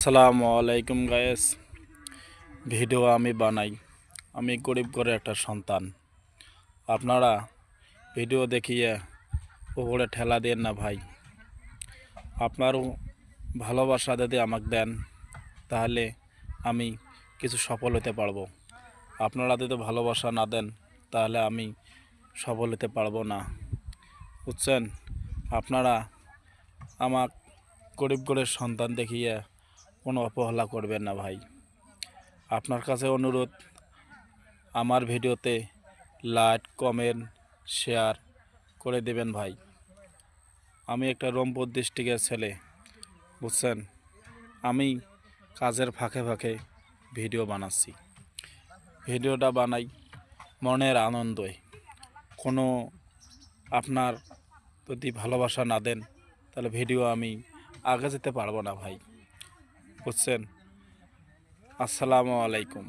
আসসালামু আলাইকুম guys. Video আমি বানাই, আমি গরিব ঘরের একটা সন্তান। আপনারা ভিডিও দেখিয়ে উপরে ঠেলা দেন না ভাই। আপনারও ভালোবাসা যদি আমাকে দেন তাহলে আমি কিছু সফল হতে পারবো। আপনারা যদি ভালোবাসা না দেন তাহলে আমি সফল হতে পারবো না, বুঝছেন? আপনারা আমার গরিব ঘরের সন্তান দেখিয়ে কোনো অবহেলা করবেন না ভাই। আপনার কাছে অনুরোধ, আমার ভিডিওতে লাইক, কমেন্ট, শেয়ার করে দেবেন ভাই। আমি একটা রংপুর ডিস্ট্রিক্টের ছেলে, বুঝছেন? আমি কাজের ফাঁকে ফাঁকে ভিডিও বানাচ্ছি। ভিডিওটা বানাই মনের আনন্দে। কোনো আপনার যদি ভালোবাসা না দেন তাহলে ভিডিও আমি আগে যেতে পারবো না ভাই, বুঝছেন? আসসালামু আলাইকুম।